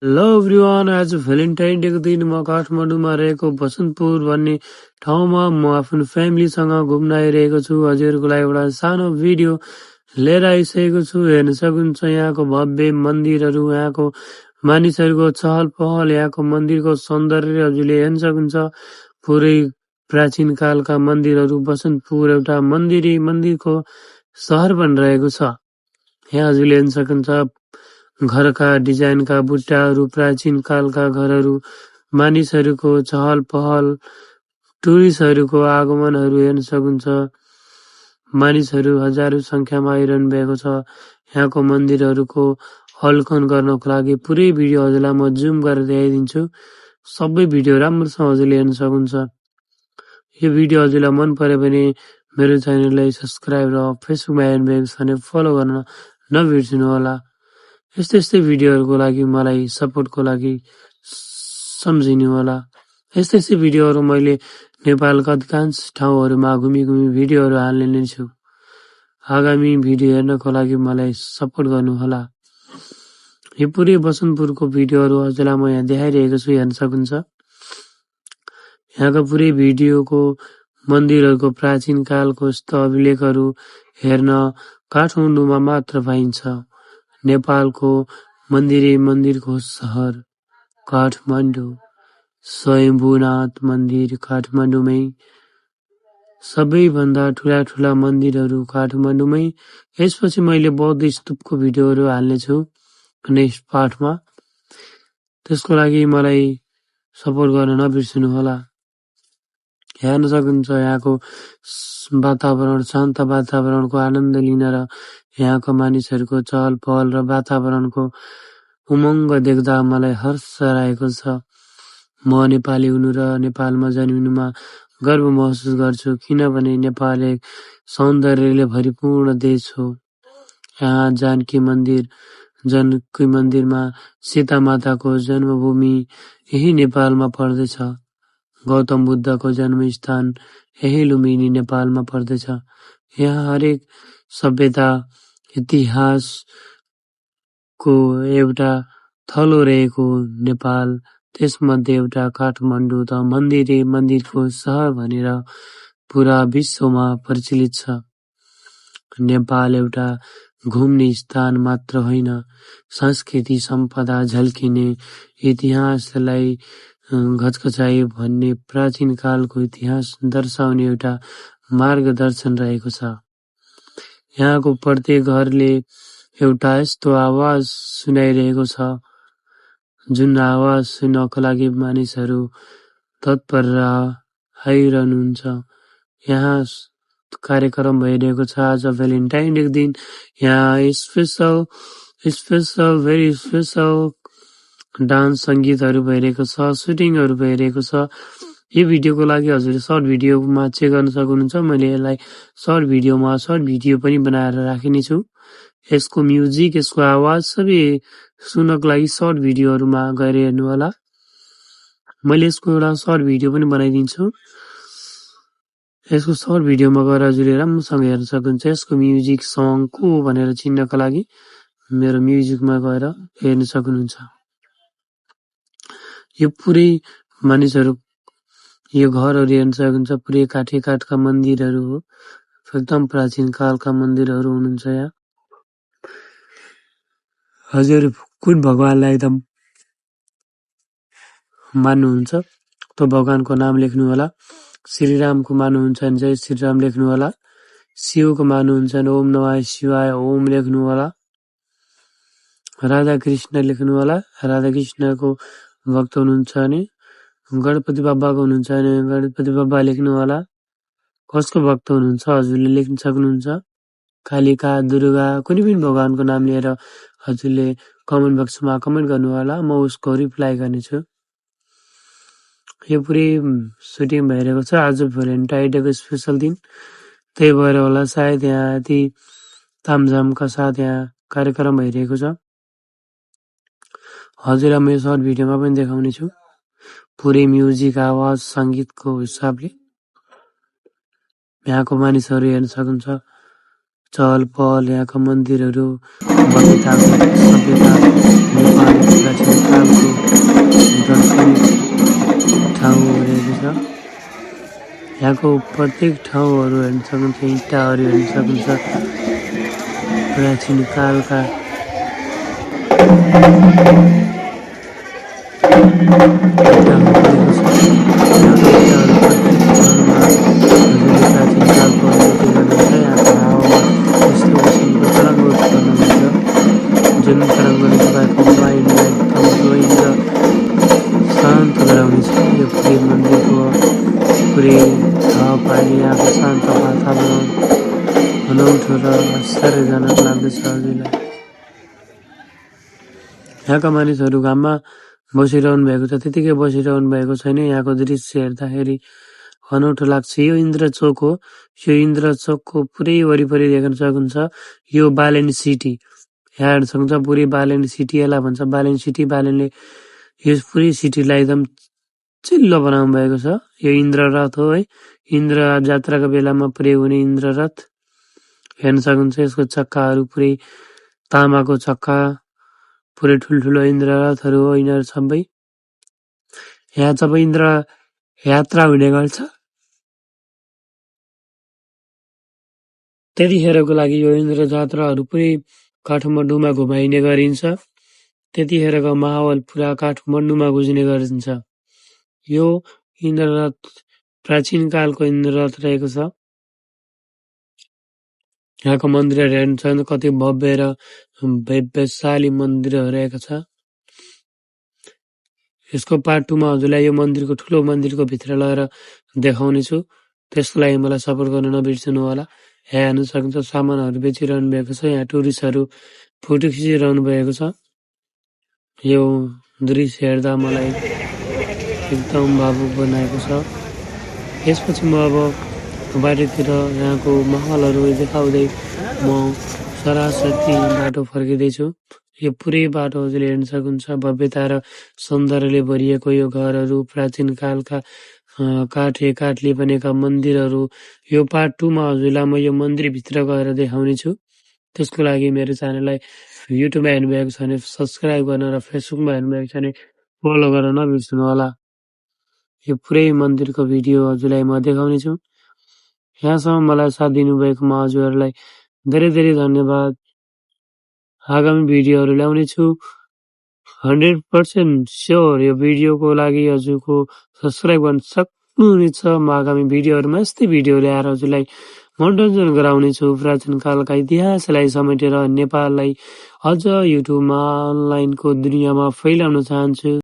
Hello everyone, आज Valentine डेको दिन म काठमाडौँमा रहेको बसन्तपुर भन्ने ठाउँमा म आफ्नो फ्यामिलीसँग घुम्न आइरहेको छु। हजुरहरूको लागि एउटा सानो भिडियो लिएर आइसकेको छु। हेर्न सक्नुहुन्छ यहाँको भव्य मन्दिरहरू, यहाँको मानिसहरूको चहल पहल, यहाँको मन्दिरको सौन्दर्य हजुरले हेर्न सक्नुहुन्छ। पुरै प्राचीन कालका मन्दिरहरू, बसन्तपुर एउटा मन्दिरको सहर बनिरहेको छ। यहाँ हजुरले हेर्न सक्नुहुन्छ घरका डिजाइनका बुट्टाहरू, प्राचीन कालका घरहरू, मानिसहरूको चहल पहल, टुरिस्टहरूको आगमनहरू हेर्न सक्नुहुन्छ। मानिसहरू हजारौं संख्यामा आइरहनु भएको छ। यहाँको मन्दिरहरूको अवलोकन गर्नको लागि पुरै भिडियो हजुरलाई म जुम गरेर देखाइदिन्छु। सबै भिडियो राम्रोसँग हजुरले हेर्न सक्नुहुन्छ। यो भिडियो हजुरलाई मन पर्यो भने मेरो च्यानललाई सब्स्क्राइब र फेसबुकमा हेर्नुभएको छ भने फलो गर्न नबिर्सनु होला। यस्तै भिडियोहरूको लागि मलाई सपोर्टको लागि सम्झिनु होला। यस्तै भिडियोहरू मैले नेपालका अधिकांश ठाउँहरूमा घुमी भिडियोहरू हाल्ने नै छु। आगामी भिडियो हेर्नको लागि मलाई सपोर्ट गर्नुहोला। यो पुरै बसन्तपुरको भिडियोहरू हजुरलाई म यहाँ देखाइरहेको छु, हेर्न सक्नुहुन्छ। यहाँको पुरै भिडियोको मन्दिरहरूको प्राचीन कालको अभिलेखहरू हेर्न काठमाडौँमा मात्र पाइन्छ। नेपालको मन्दिरको सहर काठमाडौँ, स्वयम्भूनाथ मन्दिर काठमाडौँमै, सबैभन्दा ठुला मन्दिरहरू काठमाडौँमै। यसपछि मैले बौद्ध स्तूपको भिडियोहरू हाल्नेछु नेक्स्ट पार्टमा। त्यसको लागि मलाई सपोर्ट गर्न नबिर्सनु होला। हेर्न सक्नुहुन्छ यहाँको वातावरण, शान्त वातावरणको आनन्द लिन र यहाँको मानिसहरूको चहल पहल र वातावरणको उमङ्ग देख्दा मलाई हर्ष लागेको छ। म नेपाली हुनु र नेपालमा जन्मिनुमा गर्व महसुस गर्छु, किनभने नेपाल एक सौन्दर्यले भरिपूर्ण देश हो। यहाँ जानकी मन्दिरमा सीता माताको जन्मभूमि यही नेपालमा पर्दछ। गौतम बुद्धको जन्मस्थान यही लुम्बिनी नेपालमा पर्दछ। यहाँ हरेक सभ्यता इतिहासको एउटा थलो रहेको नेपाल, त्यसमध्ये एउटा काठमाडौँ त मन्दिरको सहर भनेर पुरा विश्वमा प्रचलित छ। नेपाल एउटा घुम्ने स्थान मात्र होइन, संस्कृति सम्पदा झल्किने, इतिहासलाई घचघचाइ भन्ने प्राचीन कालको इतिहास दर्शाउने एउटा मार्गदर्शन रहेको छ। यहाँको प्रत्येक घरले एउटा यस्तो आवाज सुनाइरहेको छ, जुन आवाज सुन्नको लागि मानिसहरू तत्पर आइरहनुहुन्छ। यहाँ कार्यक्रम भइरहेको छ आज भ्यालेन्टाइन डेको दिन। यहाँ भेरी स्पेसल डान्स सङ्गीतहरू भइरहेको छ, सुटिङहरू भइरहेको छ। यो भिडियोको लागि हजुरले सर्ट भिडियोमा चेक गर्न सक्नुहुन्छ। मैले यसलाई सर्ट भिडियो पनि बनाएर राखिने छु। यसको म्युजिक, यसको आवाज सबै सुन्नको लागि सर्ट भिडियोहरूमा गएर हेर्नु होला। मैले यसको एउटा सर्ट भिडियो पनि बनाइदिन्छु। यसको सर्ट भिडियोमा गएर हजुरले राम्रोसँग हेर्न सक्नुहुन्छ। यसको म्युजिक सङ को भनेर चिन्नको लागि मेरो म्युजिकमा गएर हेर्न सक्नुहुन्छ। यो पुरै मानिसहरू, यो घरहरू हेर्न सक्नुहुन्छ। पुरै काठका मन्दिरहरू हो, एकदम प्राचीन कालका मन्दिरहरू हुनुहुन्छ। यहाँ हजुर कुन भगवानलाई एकदम मान्नुहुन्छ त्यो भगवानको नाम लेख्नु होला। श्रीरामको मान्नुहुन्छ भने जय श्रीराम लेख्नु होला। शिवको मान्नुहुन्छ भने ओम नमः शिवाय ओम लेख्नु होला। राधा कृष्ण लेख्नु होला। राधा कृष्णको भक्त हुनुहुन्छ भने, गणपति बाबाको हुनुहुन्छ भने गणपति बाबा लेख्नु होला। कसको भक्त हुनुहुन्छ हजुरले लेख्न सक्नुहुन्छ। कालिका, दुर्गा, कुनै पनि भगवानको नाम लिएर हजुरले कमेन्ट बक्समा कमेन्ट गर्नु होला, म उसको रिप्लाई गर्नेछु। यो पुरै सुटिङ भइरहेको छ आज भ्यालेन्टाइन डेको स्पेसल दिन, त्यही भएर होला सायद यहाँ यति तामझामका साथ यहाँ कार्यक्रम भइरहेको छ। हजुरलाई म यो सर्ट भिडियोमा पनि देखाउने छु। पुरै म्युजिक, आवाज, सङ्गीतको हिसाबले यहाँको मानिसहरू हेर्न सक्नुहुन्छ। चहल पहल, यहाँका मन्दिरहरू, सभ्यता नेपाली प्राचीन कालको दर्शनिक ठाउँ रहेको छ। यहाँको प्रत्येक ठाउँहरू हेर्न सक्नुहुन्छ, इँटाहरू हेर्न सक्नुहुन्छ, प्राचीन कालका इँटाहरू परेको छ। यहाँका इँटाहरू प्रत्येक ठाउँमा हजुरले प्राचीन कालको अनुभूति गर्नुहुन्छ। यहाँको हावामा यस्तो किसिमको तरङ्ग उत्पन्न हुन्छ जुन तरङ्गले तपाईँको माइन्डलाई एकदम ग्लोइङ र शान्त गराउनेछ। यो पुरै मन्दिरको पुरै हावापानी, यहाँको शान्त वातावरण अनौठो र आश्चर्यजनक लाग्दछ हजुरलाई। यहाँका मानिसहरू घाममा बसिरहनु भएको छ, त्यतिकै बसिरहनु भएको छैन। यहाँको दृश्य हेर्दाखेरि अनौठो लाग्छ। यो इन्द्र चोक हो। यो इन्द्र चोकको पुरै वरिपरि देख्न सक्नुहुन्छ यो बालेन सिटी। यहाँ हेर्न सक्नुहुन्छ पुरै बालेन सिटी यसलाई भन्छ, बालेन सिटी। बालेनले यो पुरै सिटीलाई एकदम चिल्लो बनाउनु भएको छ। यो इन्द्ररथ हो है, इन्द्र जात्राको बेलामा प्रयोग हुने इन्द्ररथ हेर्न सक्नुहुन्छ। यसको चक्काहरू पुरै तामाको चक्का, पुरै ठुल्ठुलो इन्द्ररथहरू हो यिनीहरू सबै। यहाँ जब इन्द्र यात्रा हुने गर्छ त्यतिखेरको लागि यो इन्द्र जात्राहरू पुरै काठमाडौँमा घुमाइने गरिन्छ। त्यतिखेरको माहौल पुरा काठमाडौँमा गुज्ने गरिन्छ। यो इन्द्ररथ प्राचीन कालको इन्द्ररथ रहेको छ। यहाँको मन्दिरहरू हेर्न कति भव्य र भव्यशाली मन्दिरहरू रहेको छ। यसको पार्ट 2 मा हजुरलाई यो मन्दिरको ठुलो मन्दिरको भित्र लगेर देखाउने छु। त्यसको लागि मलाई सपोर्ट गर्न नबिर्सनु होला। यहाँ हेर्न सक्नुहुन्छ सामानहरू बेचिरहनु भएको छ। यहाँ टुरिस्टहरू फोटो खिचिरहनु भएको छ। यो दृश्य हेर्दा मलाई एकदम भावुक बनाएको छ। यसपछि म अब बाटोतिर यहाँको माहौलहरू देखाउँदै म सरासरी बाटो फर्किँदैछु। यो पुरै बाटो हजुरले हेर्न सक्नुहुन्छ भव्यता र सौन्दर्यले भरिएको यो घरहरू, प्राचीन कालका काठले बनेका मन्दिरहरू। यो पार्ट 2 मा हजुरलाई म यो मन्दिरभित्र गएर देखाउने छु। त्यसको लागि मेरो च्यानललाई युट्युबमा हेर्नुभएको छ भने सब्सक्राइब गर्न र फेसबुकमा हेर्नुभएको छ भने फलो गर्न नबिर्सनु होला। यो पुरै मन्दिरको भिडियो हजुरलाई म देखाउने छु। यहाँसम्म मलाई साथ दिनुभएकोमा हजुरहरूलाई धेरै धेरै धन्यवाद। आगामी भिडियोहरू ल्याउने छु। 100% स्योर यो भिडियोको लागि हजुरको सब्सक्राइब गर्न सक्नुहुनेछ। म आगामी भिडियोहरूमा यस्तै भिडियो ल्याएर हजुरलाई मनोरञ्जन गराउने छु। प्राचीन कालका इतिहासलाई समेटेर नेपाललाई अझ युट्युबमा अनलाइनको दुनियाँमा फैलाउन चाहन्छु।